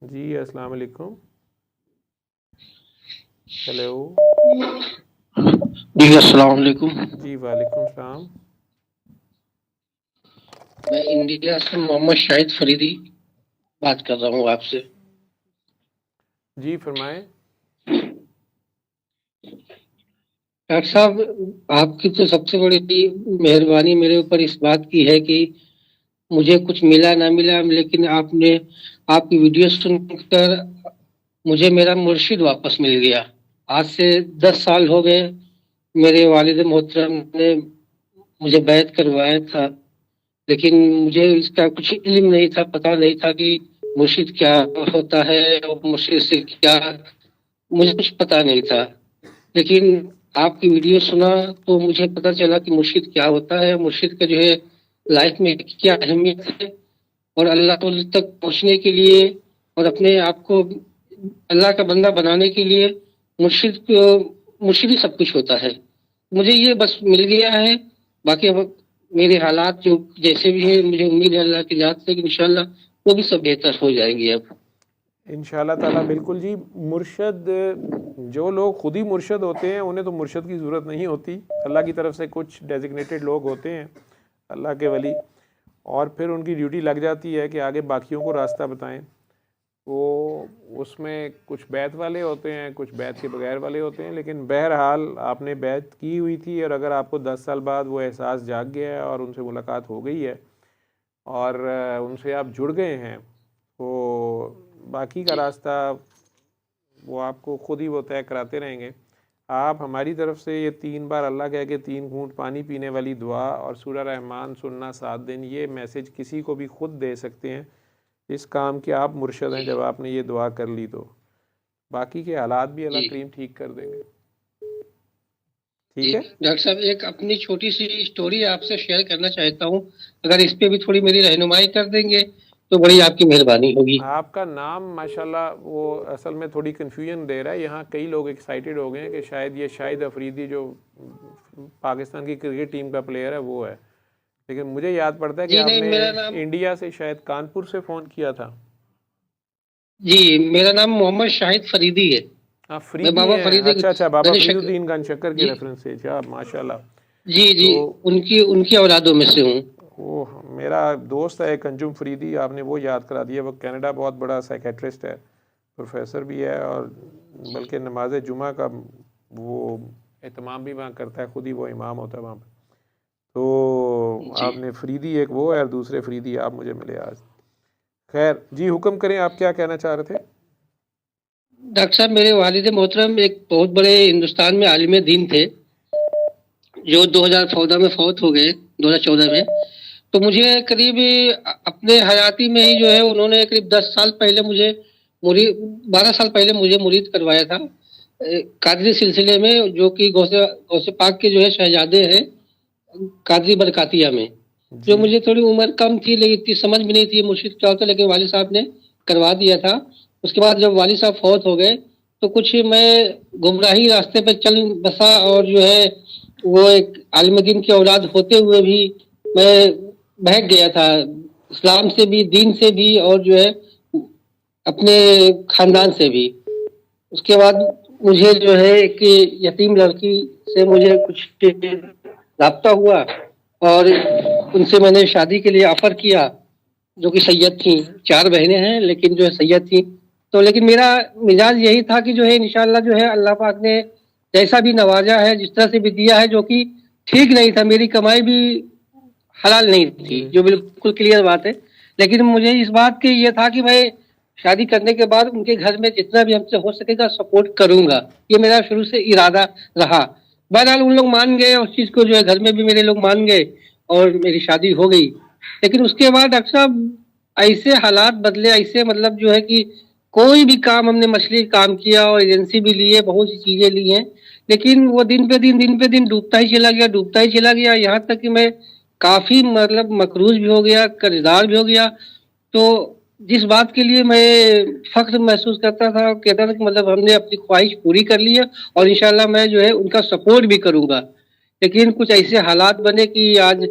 जी, अस्सलाम वालेकुम। हेलो। जी अस्सलाम वालेकुम। जी, वालेकुम सलाम। मैं इंडिया से मोहम्मद शाहिद फरीदी बात कर रहा हूँ आपसे। जी, फरमाएँ। डॉक्टर साहब, आपकी तो सबसे बड़ी मेहरबानी मेरे ऊपर इस बात की है कि मुझे कुछ मिला ना मिला, लेकिन आपने आपकी वीडियो सुनकर मुझे मेरा मुर्शिद वापस मिल गया। आज से 10 साल हो गए। मेरे वालिद मोहतरम ने मुझे बैत करवाया था, लेकिन मुझे इसका कुछ इल्म नहीं था, पता नहीं था कि मुर्शिद क्या होता है और मुर्शिद से क्या, मुझे कुछ पता नहीं था। लेकिन आपकी वीडियो सुना तो मुझे पता चला कि मुर्शिद क्या होता है, मुर्शिद का जो है लाइफ में क्या अहमियत है, और अल्लाह तक पहुंचने के लिए और अपने आप को अल्लाह का बंदा बनाने के लिए मुर्शिद ही सब कुछ होता है। मुझे ये बस मिल गया है। बाकी अब मेरे हालात जो जैसे भी है, मुझे उम्मीद है अल्लाह की जात से कि इंशाल्लाह वो भी सब बेहतर हो जाएंगे अब। इंशाल्लाह ताला बिल्कुल जी। मुर्शद, जो लोग खुद ही मुर्शद होते हैं उन्हें तो मुर्शद की ज़रूरत नहीं होती। अल्लाह की तरफ से कुछ डेजिग्नेटेड लोग होते हैं, अल्लाह के वली, और फिर उनकी ड्यूटी लग जाती है कि आगे बाकियों को रास्ता बताएं। वो उसमें कुछ बैत वाले होते हैं, कुछ बैत के बगैर वाले होते हैं, लेकिन बहरहाल आपने बैत की हुई थी और अगर आपको 10 साल बाद वो एहसास जाग गया है और उनसे मुलाकात हो गई है और उनसे आप जुड़ गए हैं, तो बाकी का जी रास्ता वो आपको खुद ही वो तय कराते रहेंगे। आप हमारी तरफ से ये 3 बार अल्लाह कह के 3 घूंट पानी पीने वाली दुआ और सूरह रहमान सुनना 7 दिन, ये मैसेज किसी को भी खुद दे सकते हैं इस काम के आप मुर्शद हैं। जी जब आपने ये दुआ कर ली तो बाकी के हालात भी अल्लाह जी करीम ठीक कर देंगे। जी। ठीक है। डॉक्टर साहब, एक अपनी छोटी सी स्टोरी आपसे शेयर करना चाहता हूँ। अगर इस पे भी थोड़ी मेरी रहनुमाई कर देंगे तो बड़ी आपकी मेहरबानी होगी। आपका नाम माशाल्लाह वो असल में थोड़ी कन्फ्यूजन दे रहा है। यहाँ कई लोग एक्साइटेड हो गए हैं कि शायद ये शाहिद अफरीदी जो पाकिस्तान की क्रिकेट टीम का प्लेयर है वो है, लेकिन मुझे याद पड़ता है कि जी नहीं, आपने मेरा नाम, इंडिया से शायद कानपुर से फ़ोन किया था। जी मेरा नाम मोहम्मद शाहिद फरीदी है। हाँ, मैं फरीदी बाबा हैं। फरीद अच्छा अच्छा, बाबा गनी शक फरीदुद्दीन गन शक्कर के जी रेफरेंस से। अच्छा, माशाल्लाह। जी जी, तो उनकी उनकी औलादों में से हूँ। वो मेरा दोस्त है अंजुम फरीदी, आपने वो याद करा दिया। वो कनाडा बहुत बड़ा साइकेट्रिस्ट है, प्रोफेसर भी है, और बल्कि नमाज जुमा का वो एहतमाम भी वहाँ करता है, खुद ही वो इमाम होता है वहाँ पे। तो जी आपने फरीदी एक वो है और दूसरे फरीदी आप मुझे मिले आज। खैर जी, हुक्म करें, आप क्या कहना चाह रहे थे। डॉक्टर साहब, मेरे वालिद मोहतरम एक बहुत बड़े हिंदुस्तान में आलिम दीन थे, जो 2014 में फौत हो गए, 2014 में। तो मुझे करीब अपने हयाती में ही जो है उन्होंने करीब 10 साल पहले मुझे मुरीद, 12 साल पहले मुझे मुरीद करवाया था कादरी सिलसिले में, जो कि गौसे गौसे पाक के जो है शहजादे हैं, कादरी बरकातिया में। जो जी मुझे थोड़ी उम्र कम थी, लेकिन इतनी समझ भी नहीं थी मुर्शिद क्या होता, लेकिन वालिद साहब ने करवा दिया था। उसके बाद जब वालिद साहब फौत हो गए तो कुछ मैं गुमराही रास्ते पर चल बसा, और जो है वो एक आलिम दीन की औलाद होते हुए भी मैं बहक गया था, इस्लाम से भी, दीन से भी, और जो है अपने खानदान से भी। उसके बाद मुझे जो है एक यतीम लड़की से मुझे कुछ राब्ता हुआ, और उनसे मैंने शादी के लिए ऑफर किया, जो कि सैयद थी। 4 बहनें हैं, लेकिन जो है सैयद थी। तो लेकिन मेरा मिजाज यही था कि जो है इंशाल्लाह जो है अल्लाह पाक ने जैसा भी नवाजा है, जिस तरह से भी दिया है, जो कि ठीक नहीं था, मेरी कमाई भी हलाल नहीं थी, जी जो बिल्कुल क्लियर बात है। लेकिन मुझे इस बात के ये था कि मैं शादी करने के बाद उनके घर में जितना भी हमसे हो सकेगा सपोर्ट करूंगा। ये मेरा शुरू से इरादा रहा। बहरहाल उन लोग मान गए उस चीज को, जो है घर में भी मेरे लोग मान गए, और मेरी शादी हो गई। लेकिन उसके बाद डॉक्टर साहब ऐसे हालात बदले, ऐसे मतलब जो है कि कोई भी काम, हमने मछली काम किया और एजेंसी भी ली है, बहुत सी चीजें ली हैं, लेकिन वो दिन पे दिन डूबता ही चला गया, डूबता ही चला गया। यहाँ तक कि मैं काफी मतलब मकरूज भी हो गया, कर्जदार भी हो गया। तो जिस बात के लिए मैं फख्र महसूस करता था, कहता था कि मतलब हमने अपनी ख्वाहिश पूरी कर ली है, और इंशाल्लाह मैं जो है उनका सपोर्ट भी करूंगा। लेकिन कुछ ऐसे हालात बने कि आज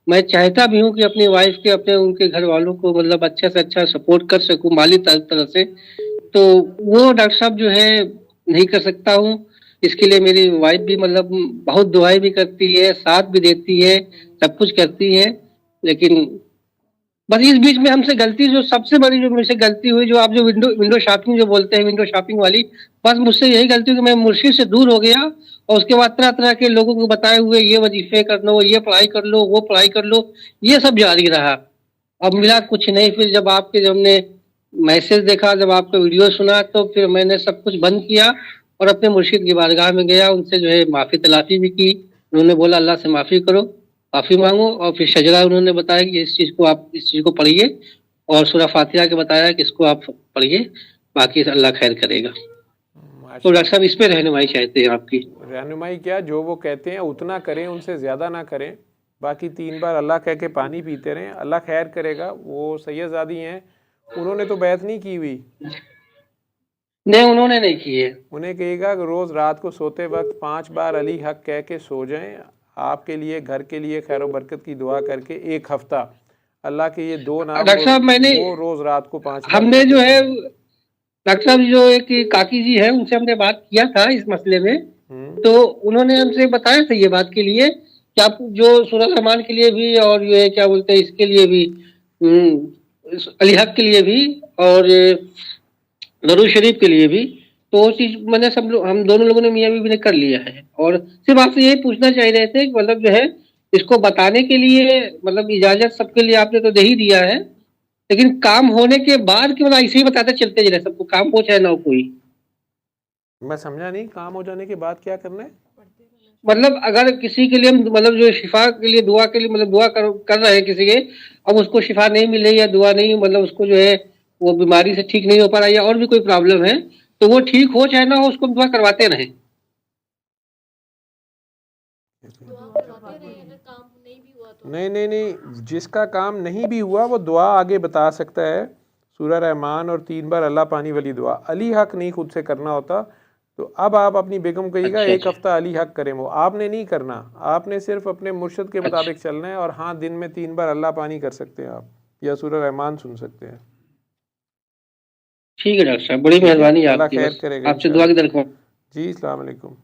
मैं चाहता भी हूँ कि अपनी वाइफ के, अपने उनके घर वालों को मतलब अच्छा से अच्छा सपोर्ट कर सकूं माली तरह से, तो वो डॉक्टर साहब जो है नहीं कर सकता हूँ। इसके लिए मेरी वाइफ भी मतलब बहुत दुआएं भी करती है, साथ भी देती है, सब कुछ करती है। लेकिन बस इस बीच में हमसे गलती, जो सबसे बड़ी जो मुझसे गलती हुई, जो आप जो विंडो विंडो शॉपिंग जो बोलते हैं, विंडो शॉपिंग वाली, बस मुझसे यही गलती हुई कि मैं मुर्शिद से दूर हो गया और उसके बाद तरह तरह के लोगों को बताए हुए ये वजीफे कर लो, ये पढ़ाई कर लो, वो पढ़ाई कर लो, ये सब जारी रहा। अब मिला कुछ नहीं। फिर जब हमने मैसेज देखा, जब आपका वीडियो सुना, तो फिर मैंने सब कुछ बंद किया और अपने मुर्शिद की बारगाह में गया, उनसे जो है माफी तलाफी भी की। उन्होंने बोला अल्लाह से माफी करो, माफी मांगो, और फिर शजरा उन्होंने बताया कि इस चीज को आप इस चीज को पढ़िए, और सूरह फातिहा के बताया कि इसको आप पढ़िए, बाकी अल्लाह खैर करेगा। तो डॉक्टर साहब इस पे रहनुमाई चाहते हैं आपकी। रहनुमाई क्या, जो वो कहते हैं उतना करें, उनसे ज़्यादा ना करें। बाकी 3 बार अल्लाह कह के पानी पीते रहें, अल्लाह खैर करेगा। वो सैयदजादी हैं, उन्होंने तो बैत नहीं की हुई। नहीं, उन्होंने नहीं की है। उन्हें कहिएगा कि रोज़ रात को सोते वक्त 5 बार अली हक कह के सो जाएं। आपके लिए, घर के लिए खैर बरकत की दुआ करके 1 हफ्ता अल्लाह के ये 2 नाम डॉक्टर साहब मैंने, वो रोज़ रात को 5 बार हमने कह के जो है सोएं। डॉक्टर साहब जो एक काकी जी है, उनसे हमने बात किया था इस मसले में, तो उन्होंने हमसे बताया था ये बात के लिए कि आप जो सूरह रहमान के लिए भी, और ये क्या बोलते हैं इसके लिए भी, अली हक के लिए भी, और दरूद शरीफ के लिए भी, तो वो चीज मैंने सब लोग, हम दोनों लोगों ने, मियां बीवी ने कर लिया है। और सिर्फ आपसे यही पूछना चाह रहे थे कि मतलब जो है इसको बताने के लिए, मतलब इजाजत सबके लिए आपने तो दे ही दिया है, लेकिन काम होने के बाद कि मतलब ऐसे ही बताते चलते जा रहे, सबको काम हो चाहे ना हो कोई। मैं समझा नहीं, काम हो जाने के बाद क्या करना है? मतलब अगर किसी के लिए मतलब जो शिफा के लिए दुआ के लिए, मतलब दुआ कर रहे हैं किसी के, अब उसको शिफा नहीं मिल रही, या दुआ नहीं, मतलब उसको जो है वो बीमारी से ठीक नहीं हो पा रहा है, या और भी कोई प्रॉब्लम है, तो वो ठीक हो चाहे ना हो, उसको दुआ करवाते रहे। नहीं नहीं नहीं, जिसका काम नहीं भी हुआ वो दुआ आगे बता सकता है। सूरह रहमान और 3 बार अल्लाह पानी वाली दुआ अली हक नहीं खुद से करना होता। तो अब आप अपनी बेगम को कहिएगा अच्छा 1 अच्छा हफ्ता अली हक करें, वो आपने नहीं करना। आपने सिर्फ अपने मुर्शिद के अच्छा, मुताबिक चलना है। और हाँ, दिन में 3 बार अल्लाह पानी कर सकते हैं आप, या सूरह रहमान सुन सकते हैं। ठीक है डॉक्टर साहब, बड़ी ठीक है, मेहरबानी अल्लाह आपकी, खैर बस करेगा आपसे दुआ की इंशाल्लाह। दरख्वास्त। जी, अस्सलाम वालेकुम।